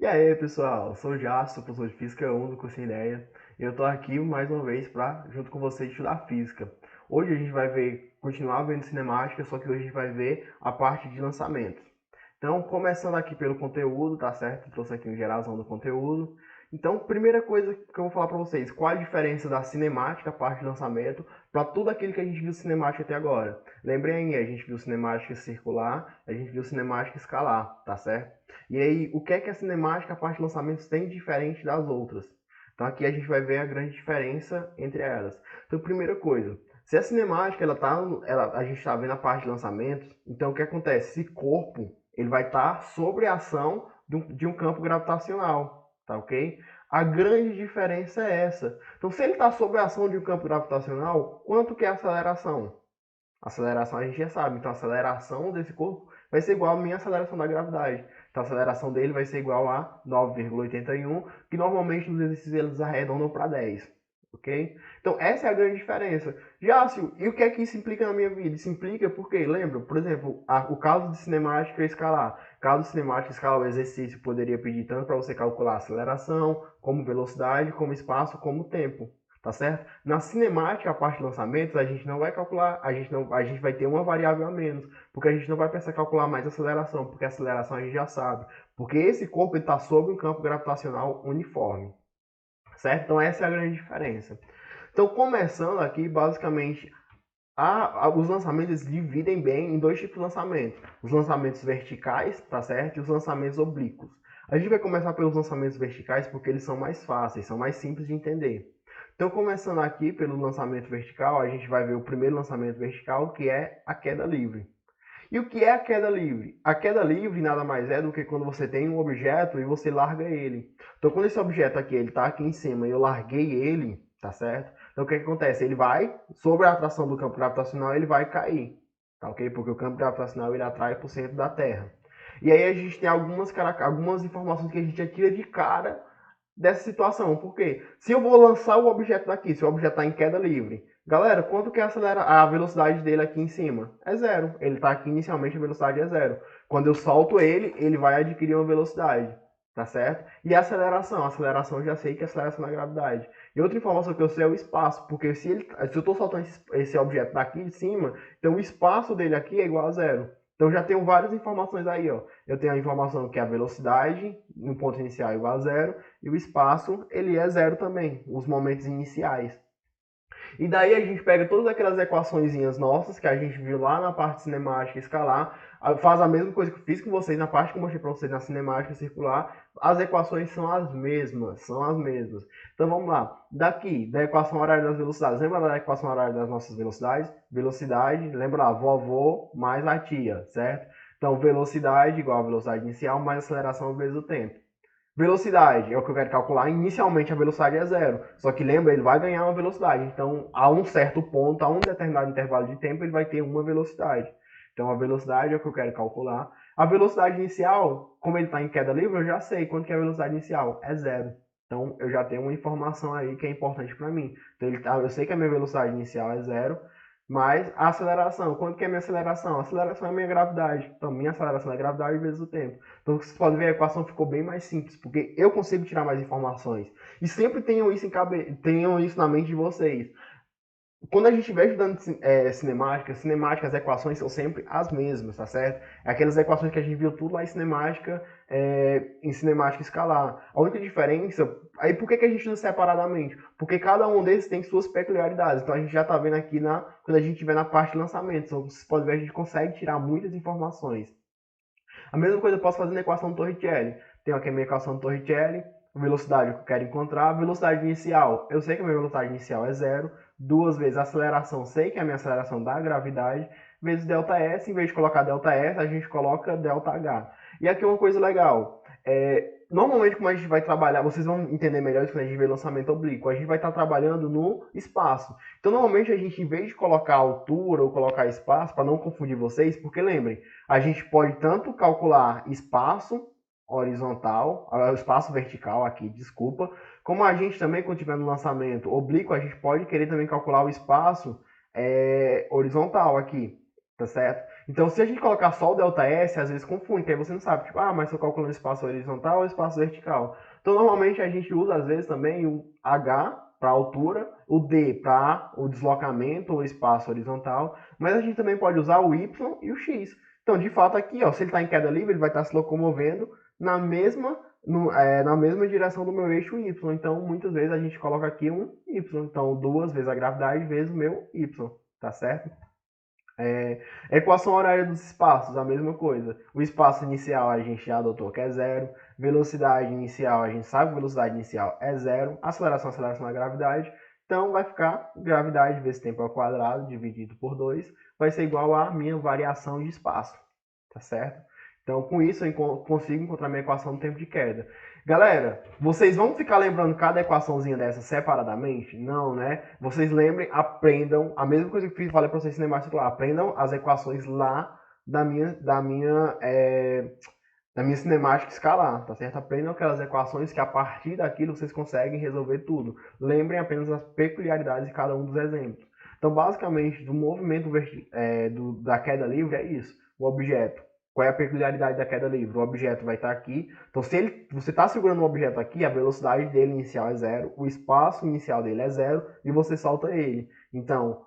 E aí, pessoal, sou o Jasso, professor de Física 1 do curso Ideia. E eu tô aqui mais uma vez para, junto com vocês, estudar Física. Hoje a gente vai continuar vendo cinemática, só que hoje a gente vai ver a parte de lançamentos. Então, começando aqui pelo conteúdo, tá certo? Trouxe aqui um geralzão do conteúdo. Então, primeira coisa que eu vou falar para vocês, qual a diferença da cinemática, a parte de lançamento, para tudo aquilo que a gente viu cinemática até agora. Lembrem aí, a gente viu cinemática circular, a gente viu cinemática escalar, tá certo? E aí, o que é que a cinemática, a parte de lançamentos, tem de diferente das outras? Então aqui a gente vai ver a grande diferença entre elas. Então, primeira coisa, se a cinemática a gente está vendo a parte de lançamentos, então o que acontece? Esse corpo ele vai estar sob a ação de um campo gravitacional, tá ok? A grande diferença é essa. Então, se ele está sob a ação de um campo gravitacional, quanto que é a aceleração? A aceleração a gente já sabe, então a aceleração desse corpo vai ser igual à minha aceleração da gravidade. Então a aceleração dele vai ser igual a 9,81, que normalmente nos exercícios eles arredondam para 10. Ok? Então essa é a grande diferença. Jássio, e o que é que isso implica na minha vida? Isso implica porque, lembra, por exemplo, o caso de cinemática escalar. Caso de cinemática escalar, o exercício poderia pedir tanto para você calcular a aceleração, como velocidade, como espaço, como tempo. Tá certo? Na cinemática, a parte de lançamentos, a gente não vai calcular, a gente vai ter uma variável a menos, porque a gente não vai precisar calcular mais a aceleração, porque a aceleração a gente já sabe, porque esse corpo está sob um campo gravitacional uniforme, certo? Então essa é a grande diferença. Então começando aqui, basicamente, os lançamentos dividem bem em dois tipos de lançamentos, os lançamentos verticais, tá certo? E os lançamentos oblíquos. A gente vai começar pelos lançamentos verticais porque eles são mais fáceis, são mais simples de entender. Então, começando aqui pelo lançamento vertical, a gente vai ver o primeiro lançamento vertical, que é a queda livre. E o que é a queda livre? A queda livre nada mais é do que quando você tem um objeto e você larga ele. Então, quando esse objeto aqui ele está aqui em cima e eu larguei ele, tá certo? Então, o que acontece? Ele vai, sobre a atração do campo gravitacional, ele vai cair, tá ok? Porque o campo gravitacional ele atrai para o centro da Terra. E aí a gente tem algumas informações que a gente tira de cara dessa situação. Por quê? Se eu vou lançar o objeto daqui, se o objeto está em queda livre, galera, quanto que acelera a velocidade dele aqui em cima? É zero. Ele está aqui inicialmente, a velocidade é zero. Quando eu solto ele, ele vai adquirir uma velocidade. Tá certo? E a aceleração? A aceleração eu já sei que é a aceleração da gravidade. E outra informação que eu sei é o espaço, porque se eu estou soltando esse objeto daqui de cima, então o espaço dele aqui é igual a zero. Então já tenho várias informações aí, ó. Eu tenho a informação que a velocidade no ponto inicial é igual a zero e o espaço ele é zero também, os momentos iniciais. E daí a gente pega todas aquelas equaçõezinhas nossas que a gente viu lá na parte cinemática escalar, faz a mesma coisa que eu fiz com vocês na parte que eu mostrei para vocês na cinemática circular, as equações são as mesmas, são as mesmas. Então vamos lá, daqui, da equação horária das velocidades, lembra da equação horária das nossas velocidades? Velocidade, lembra lá, vovô mais a tia, certo? Então velocidade igual a velocidade inicial mais aceleração vezes o tempo. Velocidade é o que eu quero calcular. Inicialmente a velocidade é zero. Só que lembra, ele vai ganhar uma velocidade. Então, a um certo ponto, a um determinado intervalo de tempo, ele vai ter uma velocidade. Então, a velocidade é o que eu quero calcular. A velocidade inicial, como ele está em queda livre, eu já sei quanto que é a velocidade inicial. É zero. Então, eu já tenho uma informação aí que é importante para mim. Então, eu sei que a minha velocidade inicial é zero. Mas a aceleração, quanto que é a minha aceleração? A aceleração é a minha gravidade. Então, minha aceleração é a gravidade vezes o tempo. Então, vocês podem ver, a equação ficou bem mais simples, porque eu consigo tirar mais informações. E sempre tenham isso na mente de vocês. Quando a gente estiver estudando cinemática, as equações são sempre as mesmas, tá certo? É aquelas equações que a gente viu tudo lá em cinemática escalar. A única diferença, aí por que a gente usa separadamente? Porque cada um desses tem suas peculiaridades. Então a gente já está vendo aqui quando a gente estiver na parte de lançamento. Então, vocês podem ver, a gente consegue tirar muitas informações. A mesma coisa eu posso fazer na equação do Torricelli. Tenho aqui a minha equação do Torricelli, velocidade que eu quero encontrar, velocidade inicial. Eu sei que a minha velocidade inicial é zero, duas vezes a aceleração, sei que é a minha aceleração da gravidade, vezes ΔS, em vez de colocar ΔS, a gente coloca ΔH. E aqui uma coisa legal, normalmente como a gente vai trabalhar, vocês vão entender melhor isso quando a gente vê lançamento oblíquo, a gente vai estar trabalhando no espaço. Então normalmente a gente, em vez de colocar altura ou colocar espaço, para não confundir vocês, porque lembrem, a gente pode tanto calcular espaço horizontal, espaço vertical aqui, desculpa, como a gente também, quando tiver no lançamento oblíquo, a gente pode querer também calcular o espaço horizontal aqui, tá certo? Então, se a gente colocar só o ΔS, às vezes confunde, porque aí você não sabe, tipo, ah, mas se eu calculo espaço horizontal ou espaço vertical. Então, normalmente a gente usa, às vezes, também o H para altura, o D para o deslocamento ou espaço horizontal, mas a gente também pode usar o Y e o X. Então, de fato, aqui, ó, se ele está em queda livre, ele vai estar se locomovendo na mesma, na mesma direção do meu eixo Y. Então, muitas vezes a gente coloca aqui um Y. Então, duas vezes a gravidade vezes o meu Y, tá certo? Equação horária dos espaços, a mesma coisa. O espaço inicial a gente já adotou que é zero. Velocidade inicial, a gente sabe que velocidade inicial é zero. Aceleração, aceleração da gravidade. Então, vai ficar gravidade vezes tempo ao quadrado, dividido por 2, vai ser igual a minha variação de espaço. Tá certo? Então, com isso, eu consigo encontrar minha equação do tempo de queda. Galera, vocês vão ficar lembrando cada equaçãozinha dessa separadamente? Não, né? Vocês lembrem, aprendam, a mesma coisa que eu falei para vocês no cinemático lá, aprendam as equações lá da minha cinemática escalar, tá certo? Aprendam aquelas equações que a partir daquilo vocês conseguem resolver tudo. Lembrem apenas as peculiaridades de cada um dos exemplos. Então, basicamente, do movimento da queda livre é isso. O objeto. Qual é a peculiaridade da queda livre? O objeto vai estar aqui. Então, se você está segurando um objeto aqui, a velocidade dele inicial é zero, o espaço inicial dele é zero e você solta ele. Então,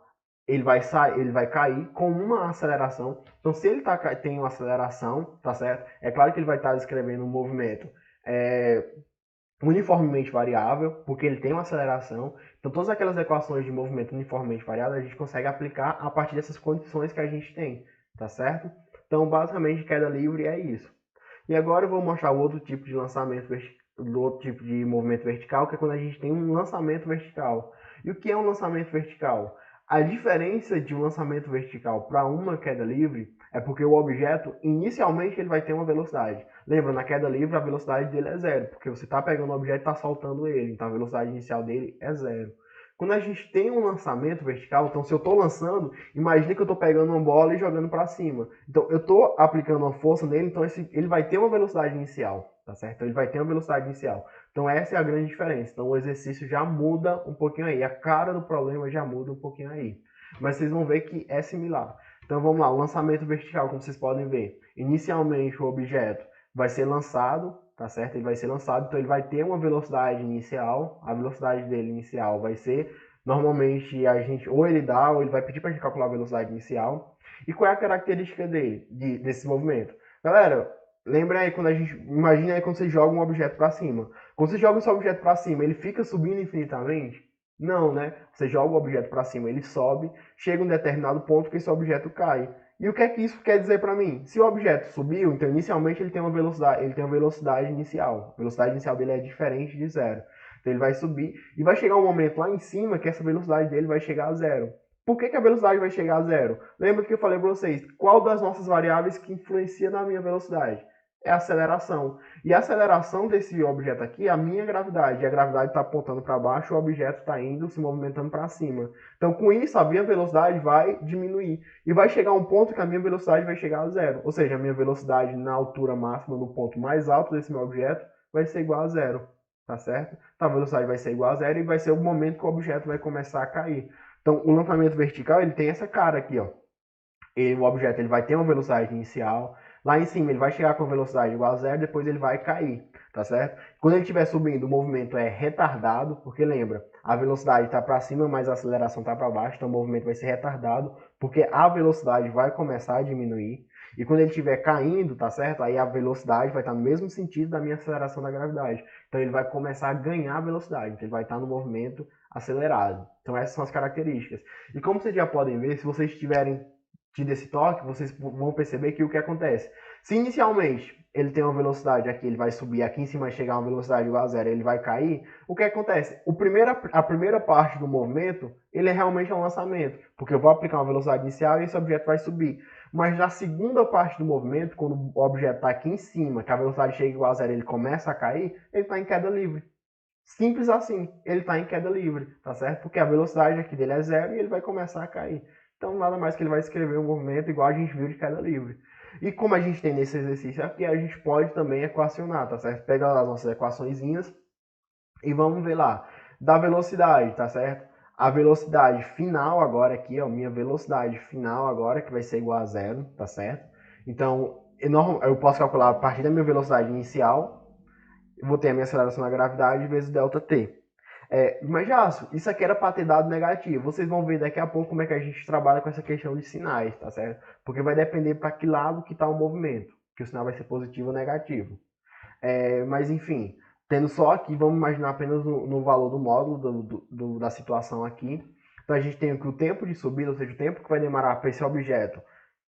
ele vai cair com uma aceleração. Então, se ele tem uma aceleração, tá certo? É claro que ele vai estar descrevendo um movimento uniformemente variável, porque ele tem uma aceleração. Então, todas aquelas equações de movimento uniformemente variável a gente consegue aplicar a partir dessas condições que a gente tem, tá certo? Então, basicamente, queda livre é isso. E agora eu vou mostrar o outro tipo de outro tipo de movimento vertical, que é quando a gente tem um lançamento vertical. E o que é um lançamento vertical? A diferença de um lançamento vertical para uma queda livre é porque o objeto, inicialmente, ele vai ter uma velocidade. Lembra, na queda livre, a velocidade dele é zero, porque você está pegando o objeto e está soltando ele, então a velocidade inicial dele é zero. Quando a gente tem um lançamento vertical, então se eu estou lançando, imagine que eu estou pegando uma bola e jogando para cima. Então eu estou aplicando uma força nele, então ele vai ter uma velocidade inicial, tá certo? Então ele vai ter uma velocidade inicial. Então essa é a grande diferença. Então o exercício já muda um pouquinho aí, a cara do problema já muda um pouquinho aí. Mas vocês vão ver que é similar. Então vamos lá, o lançamento vertical, como vocês podem ver. Inicialmente o objeto vai ser lançado, tá certo? Ele vai ser lançado, então ele vai ter uma velocidade inicial. A velocidade dele inicial vai ser, normalmente a gente ou ele dá ou ele vai pedir para a gente calcular a velocidade inicial. E qual é a característica desse movimento? Galera, lembra aí quando imagina aí quando você joga um objeto para cima. Quando você joga esse objeto para cima, ele fica subindo infinitamente? Não, né? Você joga o objeto para cima, ele sobe, chega a um determinado ponto que esse objeto cai. E o que é que isso quer dizer para mim? Se o objeto subiu, então inicialmente ele tem uma velocidade inicial. A velocidade inicial dele é diferente de zero. Então ele vai subir e vai chegar um momento lá em cima que essa velocidade dele vai chegar a zero. Por que a velocidade vai chegar a zero? Lembra que eu falei para vocês, qual das nossas variáveis que influencia na minha velocidade? É a aceleração. E a aceleração desse objeto aqui é a minha gravidade. E a gravidade está apontando para baixo, o objeto está indo, se movimentando para cima. Então, com isso, a minha velocidade vai diminuir. E vai chegar um ponto que a minha velocidade vai chegar a zero. Ou seja, a minha velocidade na altura máxima, no ponto mais alto desse meu objeto, vai ser igual a zero. Tá certo? Então, a velocidade vai ser igual a zero e vai ser o momento que o objeto vai começar a cair. Então, o lançamento vertical, ele tem essa cara aqui, ó. O objeto ele vai ter uma velocidade inicial. Lá em cima ele vai chegar com velocidade igual a zero, depois ele vai cair, tá certo? Quando ele estiver subindo, o movimento é retardado, porque lembra, a velocidade está para cima, mas a aceleração está para baixo, então o movimento vai ser retardado, porque a velocidade vai começar a diminuir. E quando ele estiver caindo, tá certo? Aí a velocidade vai estar no mesmo sentido da minha aceleração da gravidade. Então ele vai começar a ganhar velocidade, então ele vai estar no movimento acelerado. Então essas são as características. E como vocês já podem ver, se vocês tiverem tido esse toque, vocês vão perceber que o que acontece? Se inicialmente ele tem uma velocidade aqui, ele vai subir aqui em cima e chegar a uma velocidade igual a zero, ele vai cair, o que acontece? A primeira parte do movimento, ele é realmente um lançamento, porque eu vou aplicar uma velocidade inicial e esse objeto vai subir. Mas na segunda parte do movimento, quando o objeto está aqui em cima, que a velocidade chega igual a zero, ele começa a cair, ele está em queda livre. Simples assim, ele está em queda livre, tá certo? Porque a velocidade aqui dele é zero e ele vai começar a cair. Então, nada mais que ele vai escrever um movimento igual a gente viu de queda livre. E como a gente tem nesse exercício aqui, a gente pode também equacionar, tá certo? Pega as nossas equaçõezinhas e vamos ver lá. Da velocidade, tá certo? A velocidade final agora aqui, ó, minha velocidade final agora, que vai ser igual a zero, tá certo? Então, eu posso calcular a partir da minha velocidade inicial, eu vou ter a minha aceleração na gravidade vezes ΔT. Mas, Jássio, isso aqui era para ter dado negativo. Vocês vão ver daqui a pouco como é que a gente trabalha com essa questão de sinais, tá certo? Porque vai depender para que lado que está o movimento, que o sinal vai ser positivo ou negativo. Mas, enfim, tendo só aqui, vamos imaginar apenas no valor do módulo da situação aqui. Então, a gente tem aqui o tempo de subida, ou seja, o tempo que vai demorar para esse objeto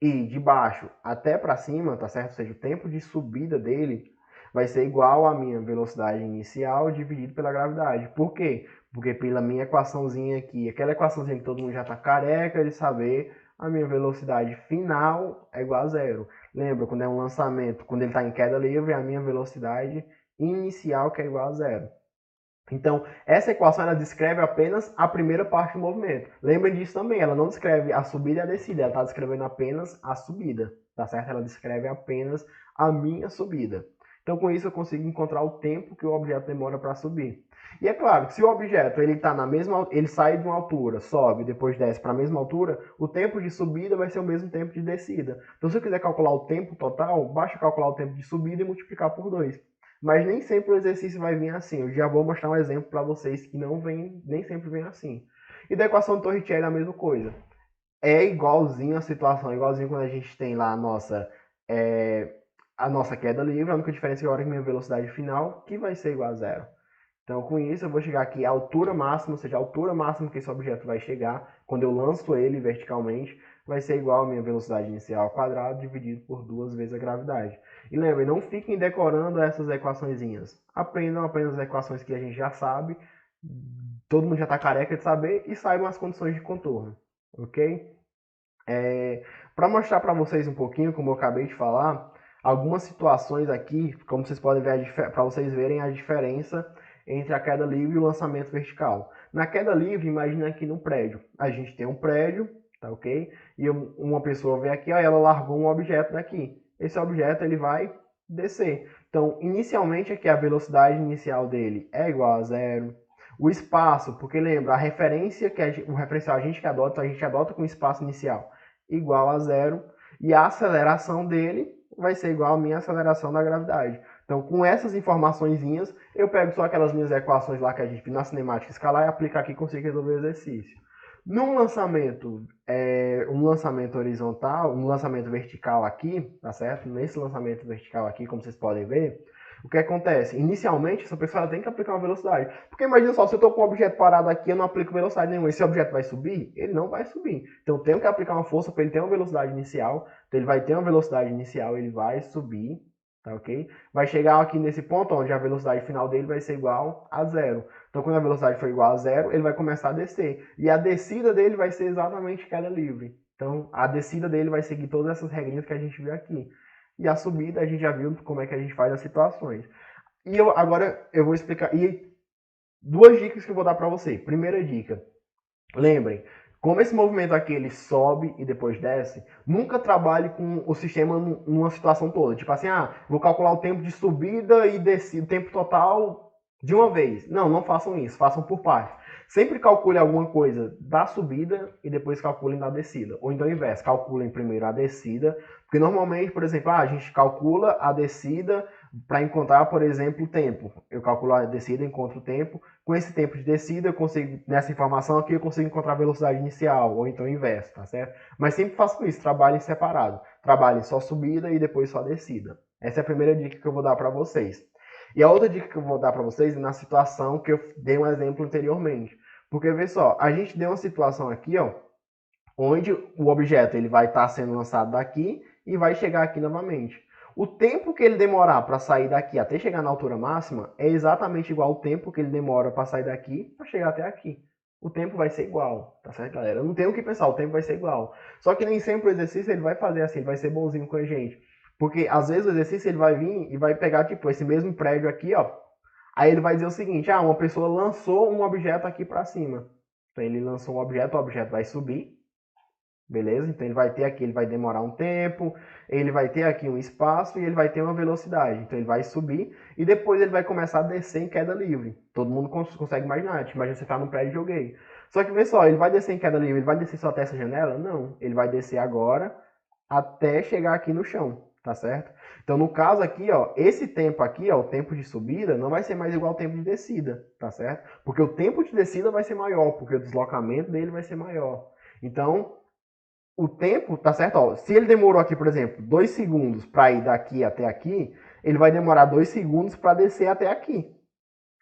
ir de baixo até para cima, tá certo? Ou seja, o tempo de subida dele vai ser igual à minha velocidade inicial dividido pela gravidade. Por quê? Porque pela minha equaçãozinha aqui, aquela equaçãozinha que todo mundo já está careca de saber, a minha velocidade final é igual a zero. Lembra, quando é um lançamento, quando ele está em queda livre, é a minha velocidade inicial que é igual a zero. Então, essa equação ela descreve apenas a primeira parte do movimento. Lembrem disso também, ela não descreve a subida e a descida, ela está descrevendo apenas a subida, tá certo? Ela descreve apenas a minha subida. Então, com isso, eu consigo encontrar o tempo que o objeto demora para subir. E é claro que se o objeto ele tá na mesma, ele sai de uma altura, sobe, depois desce para a mesma altura, o tempo de subida vai ser o mesmo tempo de descida. Então, se eu quiser calcular o tempo total, basta calcular o tempo de subida e multiplicar por 2. Mas nem sempre o exercício vai vir assim. Eu já vou mostrar um exemplo para vocês que não vem, nem sempre vem assim. E da equação de Torricelli é a mesma coisa. É igualzinho a situação, igualzinho quando a gente tem lá a nossa queda livre, a única diferença é que agora que minha velocidade final, que vai ser igual a zero. Então, com isso, eu vou chegar aqui à altura máxima, ou seja, a altura máxima que esse objeto vai chegar, quando eu lanço ele verticalmente, vai ser igual a minha velocidade inicial ao quadrado, dividido por 2 vezes a gravidade. E lembrem, não fiquem decorando essas equaçõezinhas. Aprendam apenas as equações que a gente já sabe, todo mundo já está careca de saber, e saibam as condições de contorno, ok? Para mostrar para vocês um pouquinho, como eu acabei de falar, algumas situações aqui, como vocês podem ver, para vocês verem a diferença entre a queda livre e o lançamento vertical. Na queda livre, imagina aqui no prédio. A gente tem um prédio, tá ok? E uma pessoa vem aqui, ó, ela largou um objeto daqui. Esse objeto ele vai descer. Então, inicialmente aqui a velocidade inicial dele é igual a zero. O espaço, porque lembra, a referência o referencial a gente adota com o espaço inicial igual a zero. E a aceleração dele vai ser igual à minha aceleração da gravidade. Então, com essas informaçõezinhas, eu pego só aquelas minhas equações lá que a gente viu na cinemática escalar e aplico aqui e consigo resolver o exercício. Num lançamento, um lançamento horizontal, um lançamento vertical aqui, tá certo? Nesse lançamento vertical aqui, como vocês podem ver, o que acontece? Inicialmente, essa pessoa tem que aplicar uma velocidade. Porque imagina só, se eu estou com um objeto parado aqui, eu não aplico velocidade nenhuma. Esse objeto vai subir? Ele não vai subir. Então, eu tenho que aplicar uma força para ele ter uma velocidade inicial. Então, ele vai ter uma velocidade inicial, ele vai subir, tá ok? Vai chegar aqui nesse ponto onde a velocidade final dele vai ser igual a zero. Então, quando a velocidade for igual a zero, ele vai começar a descer. E a descida dele vai ser exatamente queda livre. Então, a descida dele vai seguir todas essas regrinhas que a gente viu aqui. E a subida a gente já viu como é que a gente faz as situações. E agora eu vou explicar. E duas dicas que eu vou dar para você. Primeira dica. Lembrem, como esse movimento aqui ele sobe e depois desce, nunca trabalhe com o sistema numa situação toda. Tipo assim, vou calcular o tempo de subida e descida, o tempo total de uma vez. Não, não façam isso, façam por partes. Sempre calcule alguma coisa da subida e depois calculem da descida. Ou então, ao invés, calculem primeiro a descida, porque normalmente, por exemplo, a gente calcula a descida para encontrar, por exemplo, o tempo. Eu calculo a descida, encontro o tempo. Com esse tempo de descida, eu consigo, nessa informação aqui, eu consigo encontrar a velocidade inicial, ou então o inverso, tá certo? Mas sempre façam isso, trabalhem separado. Trabalhem só subida e depois só descida. Essa é a primeira dica que eu vou dar para vocês. E a outra dica que eu vou dar para vocês é na situação que eu dei um exemplo anteriormente. Porque, vê só, a gente deu uma situação aqui, ó, onde o objeto ele vai estar sendo lançado daqui e vai chegar aqui novamente. O tempo que ele demorar para sair daqui até chegar na altura máxima é exatamente igual ao tempo que ele demora para sair daqui para chegar até aqui. O tempo vai ser igual, tá certo, galera? Eu não tenho o que pensar, o tempo vai ser igual. Só que nem sempre o exercício ele vai fazer assim, ele vai ser bonzinho com a gente. Porque às vezes o exercício ele vai vir e vai pegar tipo esse mesmo prédio aqui, ó. Aí ele vai dizer o seguinte: uma pessoa lançou um objeto aqui para cima. Então ele lançou um objeto, o objeto vai subir. Beleza? Então ele vai ter aqui, ele vai demorar um tempo, ele vai ter aqui um espaço e ele vai ter uma velocidade. Então ele vai subir e depois ele vai começar a descer em queda livre. Todo mundo consegue imaginar. Imagina você está num prédio de joguei. Só que vê só, ele vai descer em queda livre, ele vai descer só até essa janela? Não, ele vai descer agora até chegar aqui no chão, tá certo? Então, no caso aqui, ó, esse tempo aqui, ó, o tempo de subida, não vai ser mais igual ao tempo de descida, tá certo? Porque o tempo de descida vai ser maior, porque o deslocamento dele vai ser maior. Então, o tempo, tá certo? Ó, se ele demorou aqui, por exemplo, 2 segundos para ir daqui até aqui, ele vai demorar 2 segundos para descer até aqui,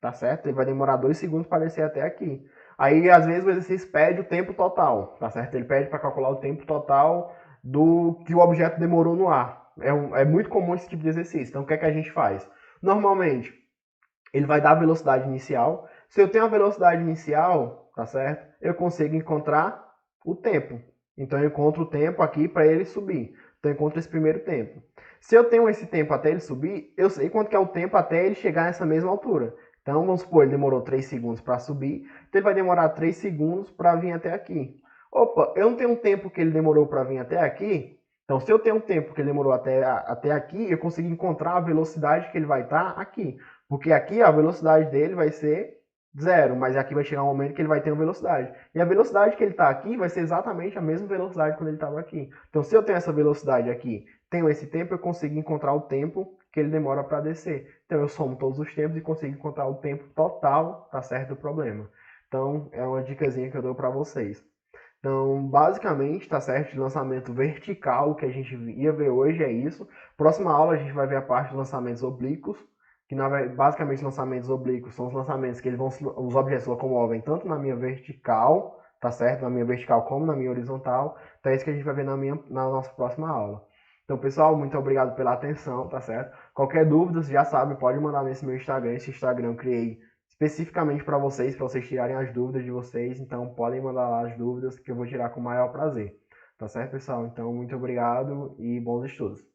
tá certo? Ele vai demorar 2 segundos para descer até aqui. Aí, às vezes, o exercício pede o tempo total, tá certo? Ele pede para calcular o tempo total do que o objeto demorou no ar. É muito comum esse tipo de exercício. Então, o que é que a gente faz? Normalmente, ele vai dar a velocidade inicial. Se eu tenho a velocidade inicial, tá certo? Eu consigo encontrar o tempo. Então, eu encontro o tempo aqui para ele subir. Então, eu encontro esse primeiro tempo. Se eu tenho esse tempo até ele subir, eu sei quanto que é o tempo até ele chegar nessa mesma altura. Então, vamos supor, ele demorou 3 segundos para subir, então ele vai demorar 3 segundos para vir até aqui. Opa, eu não tenho um tempo que ele demorou para vir até aqui, então se eu tenho um tempo que ele demorou até aqui, eu consigo encontrar a velocidade que ele vai estar aqui. Porque aqui a velocidade dele vai ser zero, mas aqui vai chegar um momento que ele vai ter uma velocidade. E a velocidade que ele está aqui vai ser exatamente a mesma velocidade quando ele estava aqui. Então, se eu tenho essa velocidade aqui, tenho esse tempo, eu consigo encontrar o tempo que ele demora para descer. Então, eu somo todos os tempos e consigo encontrar o tempo total, tá certo, do problema. Então, é uma dicasinha que eu dou para vocês. Então, basicamente, tá certo, de lançamento vertical, o que a gente ia ver hoje é isso. Próxima aula a gente vai ver a parte de lançamentos oblíquos, que basicamente lançamentos oblíquos são os lançamentos que os objetos se locomovem tanto na minha vertical, tá certo? Na minha vertical como na minha horizontal. Então é isso que a gente vai ver na nossa próxima aula. Então, pessoal, muito obrigado pela atenção, tá certo? Qualquer dúvida, você já sabe, pode mandar nesse meu Instagram. Esse Instagram eu criei especificamente para vocês tirarem as dúvidas de vocês. Então, podem mandar lá as dúvidas que eu vou tirar com o maior prazer. Tá certo, pessoal? Então, muito obrigado e bons estudos.